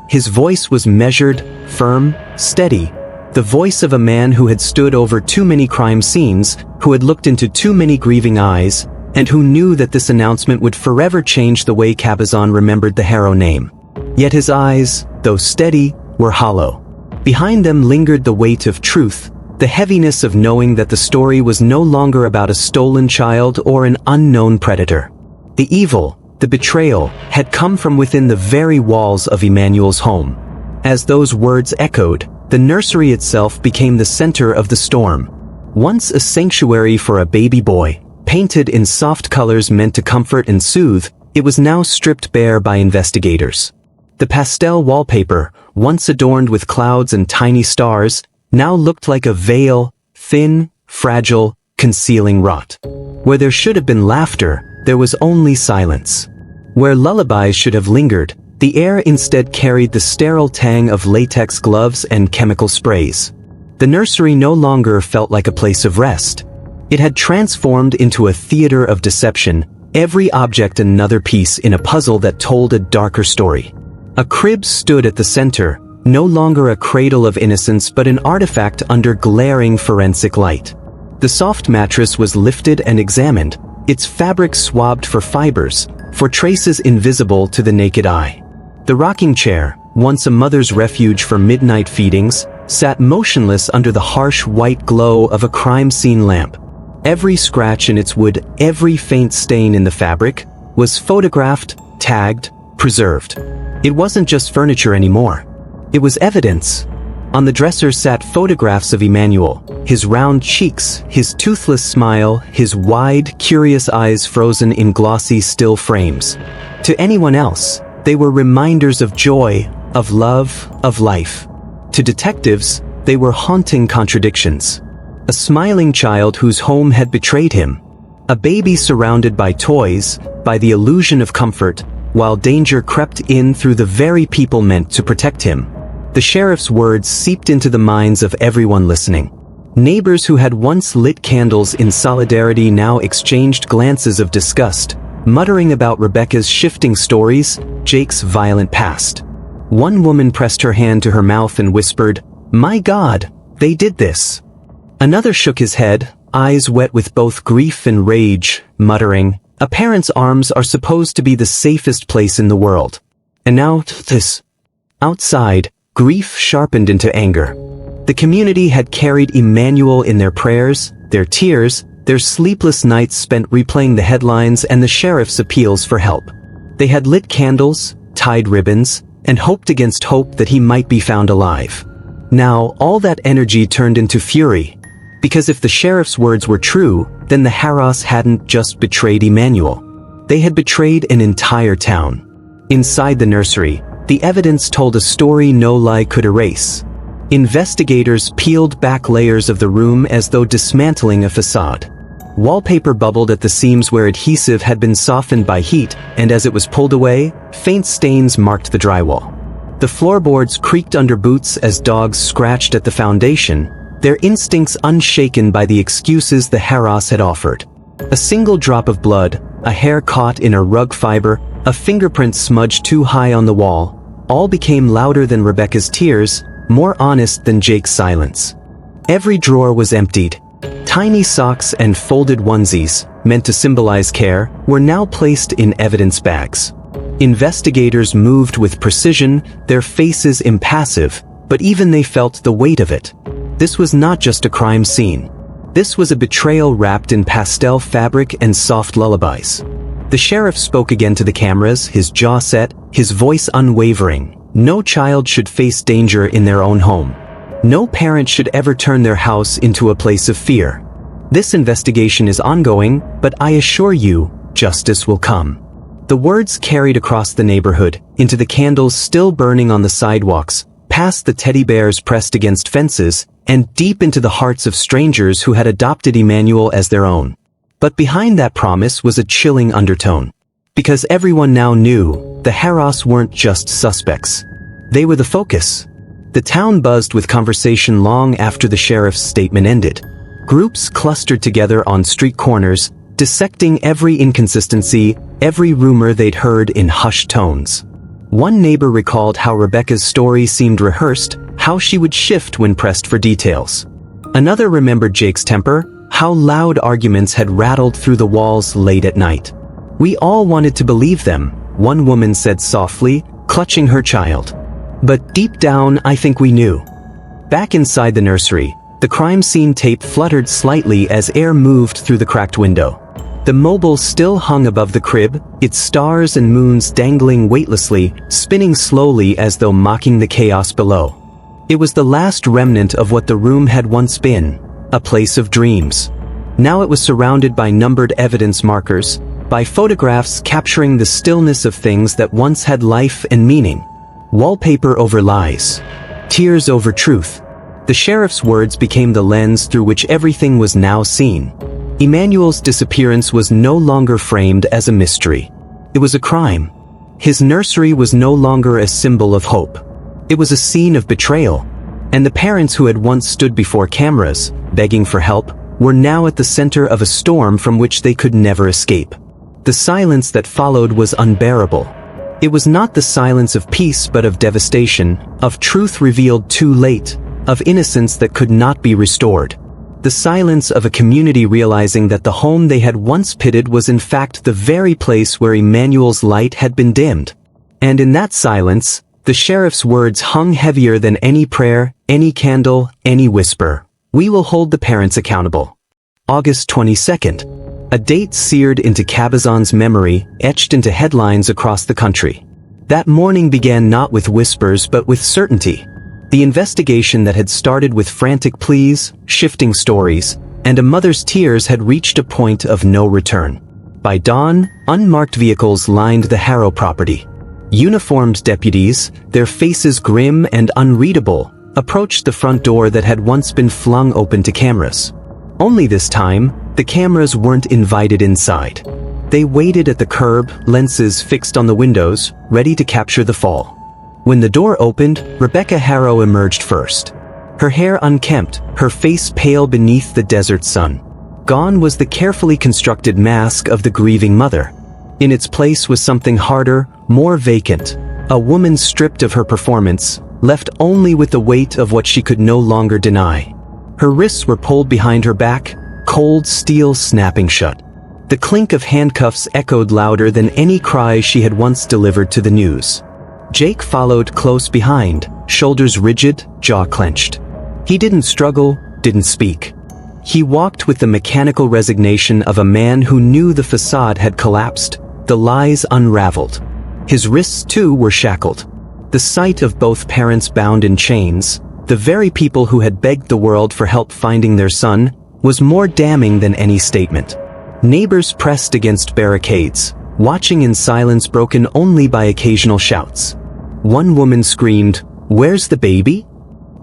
His voice was measured, firm, steady, the voice of a man who had stood over too many crime scenes, who had looked into too many grieving eyes, and who knew that this announcement would forever change the way Cabazon remembered the Haro name. Yet his eyes, though steady, were hollow. Behind them lingered the weight of truth, the heaviness of knowing that the story was no longer about a stolen child or an unknown predator. The evil, the betrayal, had come from within the very walls of Emmanuel's home. As those words echoed, the nursery itself became the center of the storm. Once a sanctuary for a baby boy, painted in soft colors meant to comfort and soothe, it was now stripped bare by investigators. The pastel wallpaper, once adorned with clouds and tiny stars, now looked like a veil, thin, fragile, concealing rot. Where there should have been laughter, there was only silence. Where lullabies should have lingered, the air instead carried the sterile tang of latex gloves and chemical sprays. The nursery no longer felt like a place of rest. It had transformed into a theater of deception, every object another piece in a puzzle that told a darker story. A crib stood at the center, no longer a cradle of innocence but an artifact under glaring forensic light. The soft mattress was lifted and examined, its fabric swabbed for fibers, for traces invisible to the naked eye. The rocking chair, once a mother's refuge for midnight feedings, sat motionless under the harsh white glow of a crime scene lamp. Every scratch in its wood, every faint stain in the fabric, was photographed, tagged, preserved. It wasn't just furniture anymore. It was evidence. On the dresser sat photographs of Emanuel, his round cheeks, his toothless smile, his wide, curious eyes frozen in glossy still frames. To anyone else, they were reminders of joy, of love, of life. To detectives, they were haunting contradictions. A smiling child whose home had betrayed him. A baby surrounded by toys, by the illusion of comfort, while danger crept in through the very people meant to protect him. The sheriff's words seeped into the minds of everyone listening. Neighbors who had once lit candles in solidarity now exchanged glances of disgust, muttering about Rebecca's shifting stories, Jake's violent past. One woman pressed her hand to her mouth and whispered, "My God, they did this." Another shook his head, eyes wet with both grief and rage, muttering, "A parent's arms are supposed to be the safest place in the world. And now this." Outside, grief sharpened into anger. The community had carried Emanuel in their prayers, their tears, their sleepless nights spent replaying the headlines and the sheriff's appeals for help. They had lit candles, tied ribbons, and hoped against hope that he might be found alive. Now, all that energy turned into fury. Because if the sheriff's words were true, then the Haros hadn't just betrayed Emanuel. They had betrayed an entire town. Inside the nursery, the evidence told a story no lie could erase. Investigators peeled back layers of the room as though dismantling a facade. Wallpaper bubbled at the seams where adhesive had been softened by heat, and as it was pulled away, faint stains marked the drywall. The floorboards creaked under boots as dogs scratched at the foundation, their instincts unshaken by the excuses the Haros had offered. A single drop of blood, a hair caught in a rug fiber, a fingerprint smudged too high on the wall, all became louder than Rebecca's tears, more honest than Jake's silence. Every drawer was emptied. Tiny socks and folded onesies, meant to symbolize care, were now placed in evidence bags. Investigators moved with precision, their faces impassive, but even they felt the weight of it. This was not just a crime scene. This was a betrayal wrapped in pastel fabric and soft lullabies. The sheriff spoke again to the cameras, his jaw set, his voice unwavering. No child should face danger in their own home. No parent should ever turn their house into a place of fear. This investigation is ongoing, but I assure you, justice will come. The words carried across the neighborhood, into the candles still burning on the sidewalks, past the teddy bears pressed against fences, and deep into the hearts of strangers who had adopted Emanuel as their own. But behind that promise was a chilling undertone. Because everyone now knew, the Haros weren't just suspects. They were the focus. The town buzzed with conversation long after the sheriff's statement ended. Groups clustered together on street corners, dissecting every inconsistency, every rumor they'd heard in hushed tones. One neighbor recalled how Rebecca's story seemed rehearsed, how she would shift when pressed for details. Another remembered Jake's temper, how loud arguments had rattled through the walls late at night. We all wanted to believe them, one woman said softly, clutching her child. But deep down, I think we knew. Back inside the nursery, the crime scene tape fluttered slightly as air moved through the cracked window. The mobile still hung above the crib, its stars and moons dangling weightlessly, spinning slowly as though mocking the chaos below. It was the last remnant of what the room had once been, a place of dreams. Now it was surrounded by numbered evidence markers, by photographs capturing the stillness of things that once had life and meaning. Wallpaper over lies. Tears over truth. The sheriff's words became the lens through which everything was now seen. Emmanuel's disappearance was no longer framed as a mystery. It was a crime. His nursery was no longer a symbol of hope. It was a scene of betrayal. And the parents who had once stood before cameras, begging for help, were now at the center of a storm from which they could never escape. The silence that followed was unbearable. It was not the silence of peace but of devastation, of truth revealed too late, of innocence that could not be restored. The silence of a community realizing that the home they had once pitted was in fact the very place where Emmanuel's light had been dimmed. And in that silence, the sheriff's words hung heavier than any prayer, any candle, any whisper. We will hold the parents accountable. August 22nd. A date seared into Cabazon's memory, etched into headlines across the country. That morning began not with whispers but with certainty. The investigation that had started with frantic pleas, shifting stories, and a mother's tears had reached a point of no return. By dawn, unmarked vehicles lined the Haro property. Uniformed deputies, their faces grim and unreadable, approached the front door that had once been flung open to cameras. Only this time, the cameras weren't invited inside. They waited at the curb, lenses fixed on the windows, ready to capture the fall. When the door opened, Rebecca Haro emerged first. Her hair unkempt, her face pale beneath the desert sun. Gone was the carefully constructed mask of the grieving mother. In its place was something harder, more vacant. A woman stripped of her performance, left only with the weight of what she could no longer deny. Her wrists were pulled behind her back, cold steel snapping shut. The clink of handcuffs echoed louder than any cry she had once delivered to the news. Jake followed close behind, shoulders rigid, jaw clenched. He didn't struggle, didn't speak. He walked with the mechanical resignation of a man who knew the facade had collapsed, the lies unraveled. His wrists too were shackled. The sight of both parents bound in chains, the very people who had begged the world for help finding their son, was more damning than any statement. Neighbors pressed against barricades, watching in silence broken only by occasional shouts. One woman screamed, "Where's the baby?"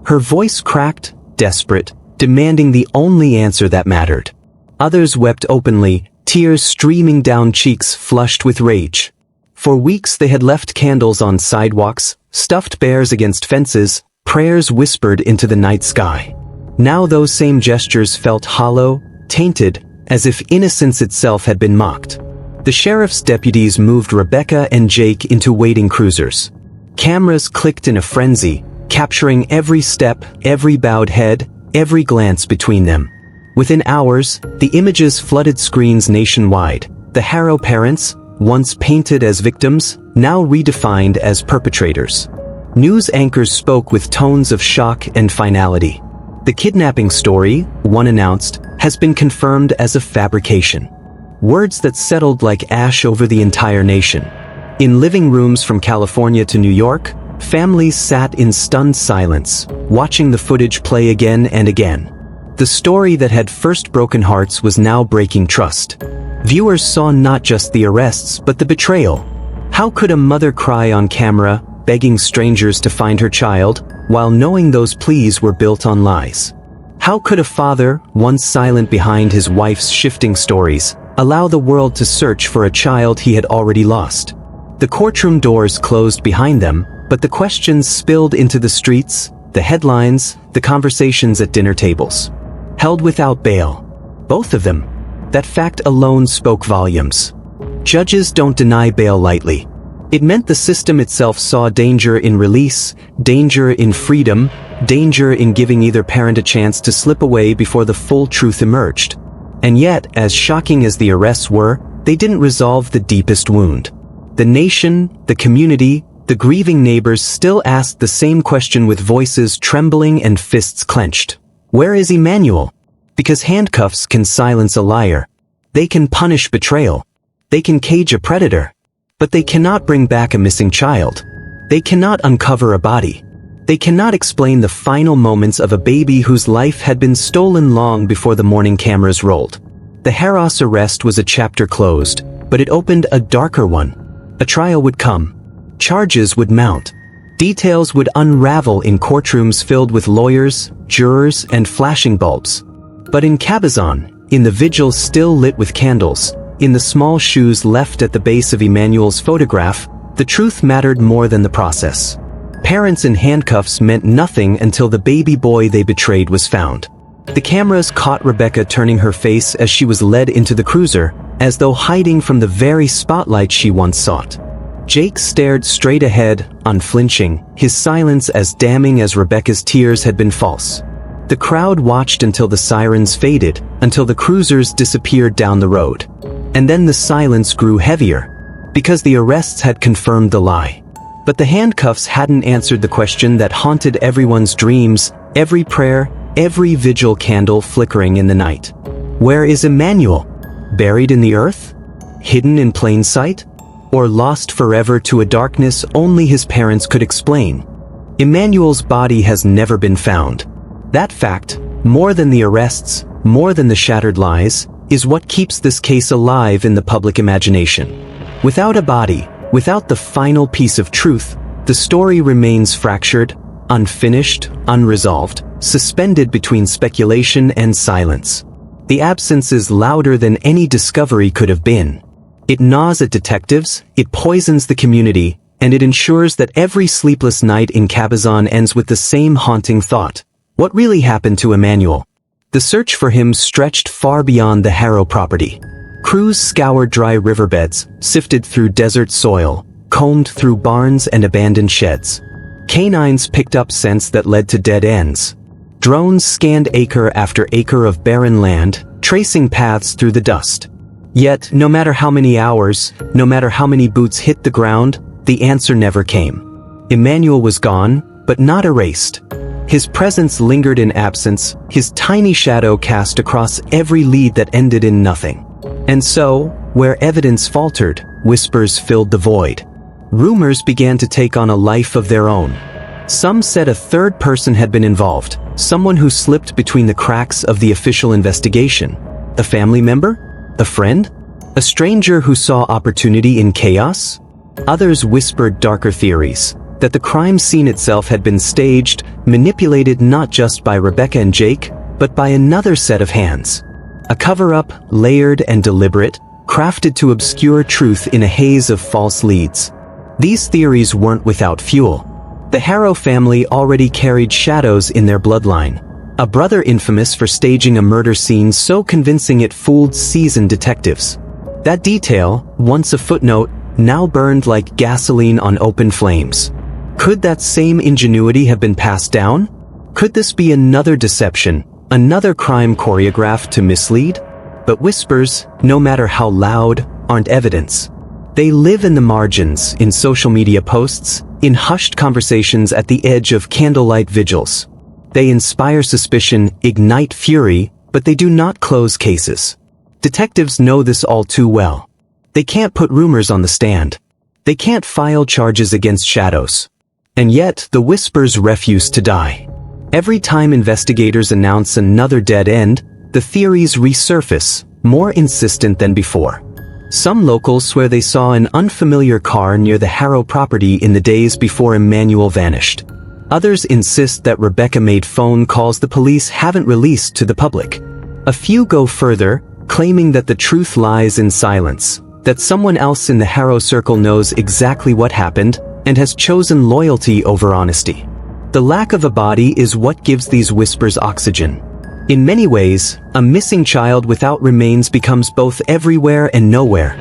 Her voice cracked, desperate, demanding the only answer that mattered. Others wept openly, tears streaming down cheeks flushed with rage. For weeks they had left candles on sidewalks, stuffed bears against fences, prayers whispered into the night sky. Now those same gestures felt hollow, tainted, as if innocence itself had been mocked. The sheriff's deputies moved Rebecca and Jake into waiting cruisers. Cameras clicked in a frenzy, capturing every step, every bowed head, every glance between them. Within hours, the images flooded screens nationwide. The Haro parents, once painted as victims, now redefined as perpetrators. News anchors spoke with tones of shock and finality. The kidnapping story, one announced, has been confirmed as a fabrication. Words that settled like ash over the entire nation. In living rooms from California to New York, families sat in stunned silence, watching the footage play again and again. The story that had first broken hearts was now breaking trust. Viewers saw not just the arrests but the betrayal. How could a mother cry on camera, begging strangers to find her child, while knowing those pleas were built on lies? How could a father, once silent behind his wife's shifting stories, allow the world to search for a child he had already lost? The courtroom doors closed behind them, but the questions spilled into the streets, the headlines, the conversations at dinner tables. Held without bail. Both of them. That fact alone spoke volumes. Judges don't deny bail lightly. It meant the system itself saw danger in release, danger in freedom, danger in giving either parent a chance to slip away before the full truth emerged. And yet, as shocking as the arrests were, they didn't resolve the deepest wound. The nation, the community, the grieving neighbors still asked the same question with voices trembling and fists clenched. Where is Emanuel? Because handcuffs can silence a liar. They can punish betrayal. They can cage a predator. But they cannot bring back a missing child. They cannot uncover a body. They cannot explain the final moments of a baby whose life had been stolen long before the morning cameras rolled. The Haros arrest was a chapter closed, but it opened a darker one. A trial would come. Charges would mount. Details would unravel in courtrooms filled with lawyers, jurors, and flashing bulbs. But in Cabazon, in the vigil still lit with candles, in the small shoes left at the base of Emanuel's photograph, the truth mattered more than the process. Parents in handcuffs meant nothing until the baby boy they betrayed was found. The cameras caught Rebecca turning her face as she was led into the cruiser, as though hiding from the very spotlight she once sought. Jake stared straight ahead, unflinching, his silence as damning as Rebecca's tears had been false. The crowd watched until the sirens faded, until the cruisers disappeared down the road. And then the silence grew heavier, because the arrests had confirmed the lie. But the handcuffs hadn't answered the question that haunted everyone's dreams, every prayer, every vigil candle flickering in the night. Where is Emanuel? Buried in the earth? Hidden in plain sight? Or lost forever to a darkness only his parents could explain? Emanuel's body has never been found. That fact, more than the arrests, more than the shattered lies, is what keeps this case alive in the public imagination. Without a body, without the final piece of truth, the story remains fractured, unfinished, unresolved, suspended between speculation and silence. The absence is louder than any discovery could have been. It gnaws at detectives, it poisons the community, and it ensures that every sleepless night in Cabazon ends with the same haunting thought. What really happened to Emanuel? The search for him stretched far beyond the Haro property. Crews scoured dry riverbeds, sifted through desert soil, combed through barns and abandoned sheds. Canines picked up scents that led to dead ends. Drones scanned acre after acre of barren land, tracing paths through the dust. Yet, no matter how many hours, no matter how many boots hit the ground, the answer never came. Emanuel was gone, but not erased. His presence lingered in absence, his tiny shadow cast across every lead that ended in nothing. And so, where evidence faltered, whispers filled the void. Rumors began to take on a life of their own. Some said a third person had been involved, someone who slipped between the cracks of the official investigation. A family member? A friend? A stranger who saw opportunity in chaos? Others whispered darker theories, that the crime scene itself had been staged, manipulated not just by Rebecca and Jake, but by another set of hands. A cover-up, layered and deliberate, crafted to obscure truth in a haze of false leads. These theories weren't without fuel. The Haro family already carried shadows in their bloodline. A brother infamous for staging a murder scene so convincing it fooled seasoned detectives. That detail, once a footnote, now burned like gasoline on open flames. Could that same ingenuity have been passed down? Could this be another deception, another crime choreographed to mislead? But whispers, no matter how loud, aren't evidence. They live in the margins, in social media posts, in hushed conversations at the edge of candlelight vigils. They inspire suspicion, ignite fury, but they do not close cases. Detectives know this all too well. They can't put rumors on the stand. They can't file charges against shadows. And yet, the whispers refuse to die. Every time investigators announce another dead end, the theories resurface, more insistent than before. Some locals swear they saw an unfamiliar car near the Haro property in the days before Emanuel vanished. Others insist that Rebecca made phone calls the police haven't released to the public. A few go further, claiming that the truth lies in silence, that someone else in the Haro circle knows exactly what happened and has chosen loyalty over honesty. The lack of a body is what gives these whispers oxygen. In many ways, a missing child without remains becomes both everywhere and nowhere.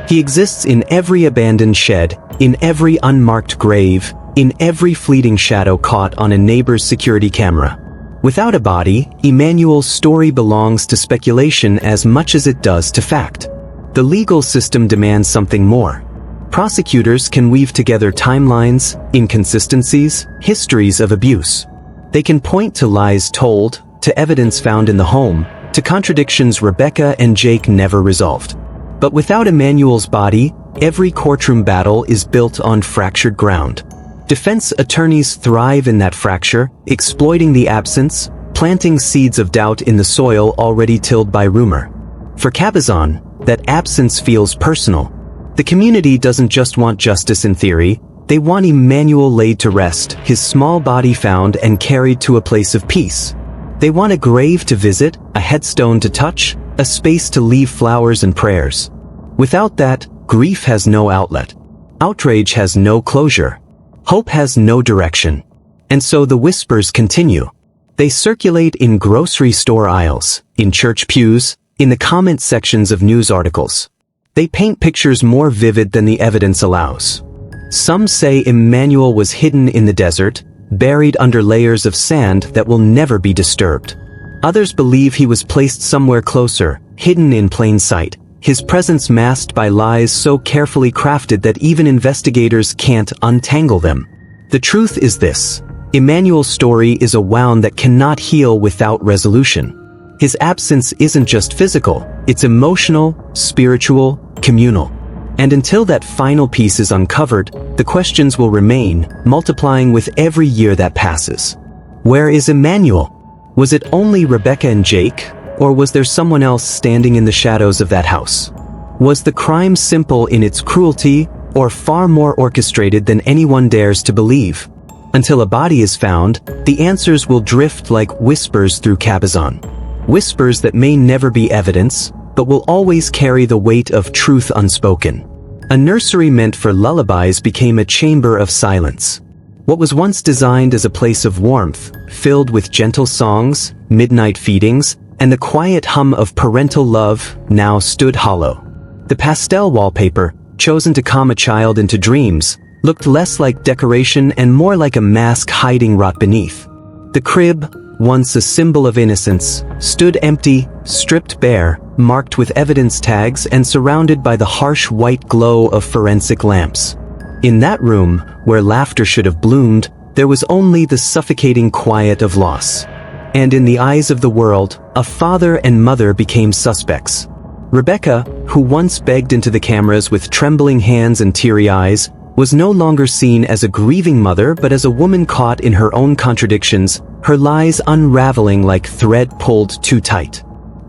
He exists in every abandoned shed, in every unmarked grave, in every fleeting shadow caught on a neighbor's security camera. Without a body, Emanuel's story belongs to speculation as much as it does to fact. The legal system demands something more. Prosecutors can weave together timelines, inconsistencies, histories of abuse. They can point to lies told, to evidence found in the home, to contradictions Rebecca and Jake never resolved. But without Emanuel's body, every courtroom battle is built on fractured ground. Defense attorneys thrive in that fracture, exploiting the absence, planting seeds of doubt in the soil already tilled by rumor. For Cabazon, that absence feels personal. The community doesn't just want justice in theory, they want Emanuel laid to rest, his small body found and carried to a place of peace. They want a grave to visit, a headstone to touch, a space to leave flowers and prayers. Without that, grief has no outlet. Outrage has no closure. Hope has no direction. And so the whispers continue. They circulate in grocery store aisles, in church pews, in the comment sections of news articles. They paint pictures more vivid than the evidence allows. Some say Emanuel was hidden in the desert, buried under layers of sand that will never be disturbed. Others believe he was placed somewhere closer, hidden in plain sight, his presence masked by lies so carefully crafted that even investigators can't untangle them. The truth is this: Emanuel's story is a wound that cannot heal without resolution. His absence isn't just physical, it's emotional, spiritual, communal. And until that final piece is uncovered, the questions will remain, multiplying with every year that passes. Where is Emanuel? Was it only Rebecca and Jake, or was there someone else standing in the shadows of that house? Was the crime simple in its cruelty, or far more orchestrated than anyone dares to believe? Until a body is found, the answers will drift like whispers through Cabazon. Whispers that may never be evidence, but will always carry the weight of truth unspoken. A nursery meant for lullabies became a chamber of silence. What was once designed as a place of warmth, filled with gentle songs, midnight feedings, and the quiet hum of parental love, now stood hollow. The pastel wallpaper, chosen to calm a child into dreams, looked less like decoration and more like a mask hiding rot beneath. The crib, once a symbol of innocence, stood empty, stripped bare, marked with evidence tags and surrounded by the harsh white glow of forensic lamps. In that room, where laughter should have bloomed, there was only the suffocating quiet of loss. And in the eyes of the world, a father and mother became suspects. Rebecca, who once begged into the cameras with trembling hands and teary eyes, was no longer seen as a grieving mother but as a woman caught in her own contradictions, her lies unraveling like thread pulled too tight.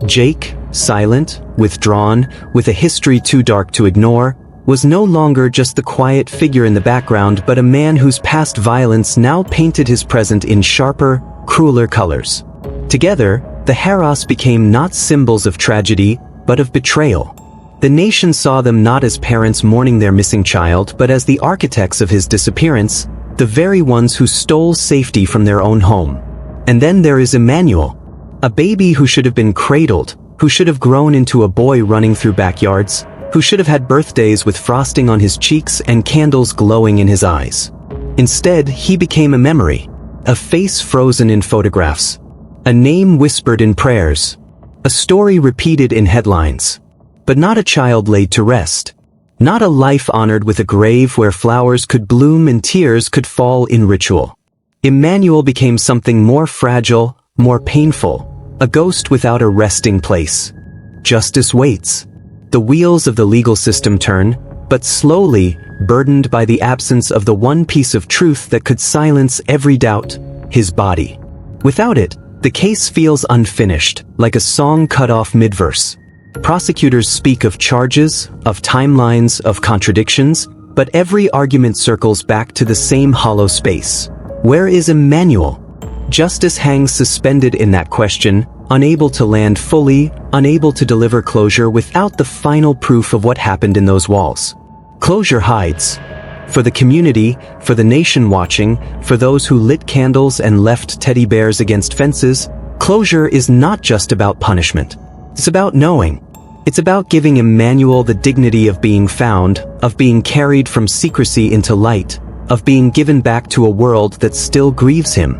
Jake, silent, withdrawn, with a history too dark to ignore, was no longer just the quiet figure in the background but a man whose past violence now painted his present in sharper, crueler colors. Together, the Haros became not symbols of tragedy, but of betrayal. The nation saw them not as parents mourning their missing child, but as the architects of his disappearance, the very ones who stole safety from their own home. And then there is Emanuel, a baby who should have been cradled, who should have grown into a boy running through backyards, who should have had birthdays with frosting on his cheeks and candles glowing in his eyes. Instead, he became a memory, a face frozen in photographs, a name whispered in prayers, a story repeated in headlines, but not a child laid to rest, not a life honored with a grave where flowers could bloom and tears could fall in ritual. Emanuel became something more fragile, more painful, a ghost without a resting place. Justice waits. The wheels of the legal system turn, but slowly, burdened by the absence of the one piece of truth that could silence every doubt, his body. Without it, the case feels unfinished, like a song cut off mid-verse. Prosecutors speak of charges, of timelines, of contradictions, but every argument circles back to the same hollow space. Where is Emanuel? Justice hangs suspended in that question, unable to land fully, unable to deliver closure without the final proof of what happened in those walls. Closure hides. For the community, for the nation watching, for those who lit candles and left teddy bears against fences, closure is not just about punishment. It's about knowing. It's about giving Emanuel the dignity of being found, of being carried from secrecy into light, of being given back to a world that still grieves him.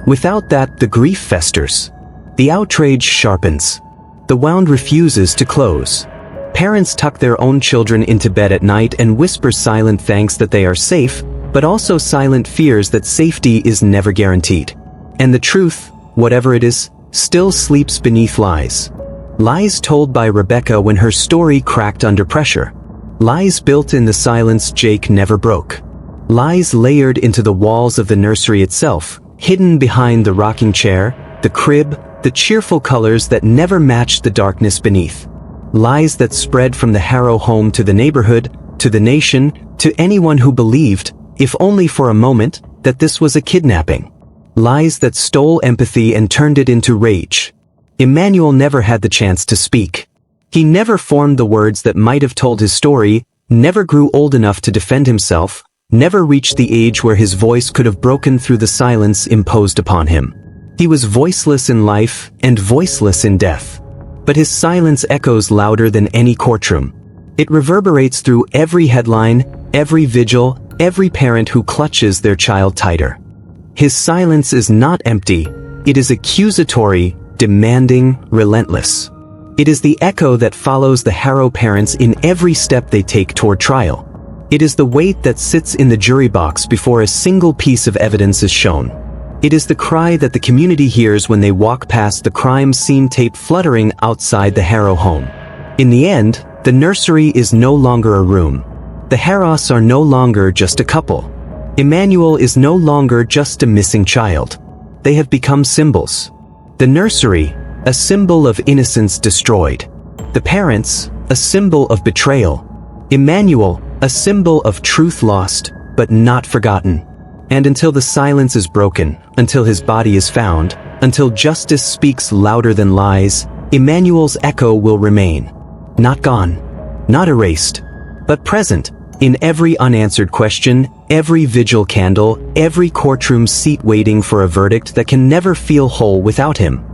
Without that, the grief festers. The outrage sharpens. The wound refuses to close. Parents tuck their own children into bed at night and whisper silent thanks that they are safe, but also silent fears that safety is never guaranteed. And the truth, whatever it is, still sleeps beneath lies. Lies told by Rebecca when her story cracked under pressure. Lies built in the silence Jake never broke. Lies layered into the walls of the nursery itself, hidden behind the rocking chair, the crib, the cheerful colors that never matched the darkness beneath. Lies that spread from the Haro home to the neighborhood, to the nation, to anyone who believed, if only for a moment, that this was a kidnapping. Lies that stole empathy and turned it into rage. Emanuel never had the chance to speak. He never formed the words that might have told his story, never grew old enough to defend himself, never reached the age where his voice could have broken through the silence imposed upon him. He was voiceless in life and voiceless in death. But his silence echoes louder than any courtroom. It reverberates through every headline, every vigil, every parent who clutches their child tighter. His silence is not empty, it is accusatory, demanding, relentless. It is the echo that follows the Haro parents in every step they take toward trial. It is the weight that sits in the jury box before a single piece of evidence is shown. It is the cry that the community hears when they walk past the crime scene tape fluttering outside the Haro home. In the end, the nursery is no longer a room. The Haros are no longer just a couple. Emanuel is no longer just a missing child. They have become symbols. The nursery, a symbol of innocence destroyed. The parents, a symbol of betrayal. Emanuel, a symbol of truth lost, but not forgotten. And until the silence is broken, until his body is found, until justice speaks louder than lies, Emanuel's echo will remain. Not gone, not erased, but present, in every unanswered question, every vigil candle, every courtroom seat waiting for a verdict that can never feel whole without him.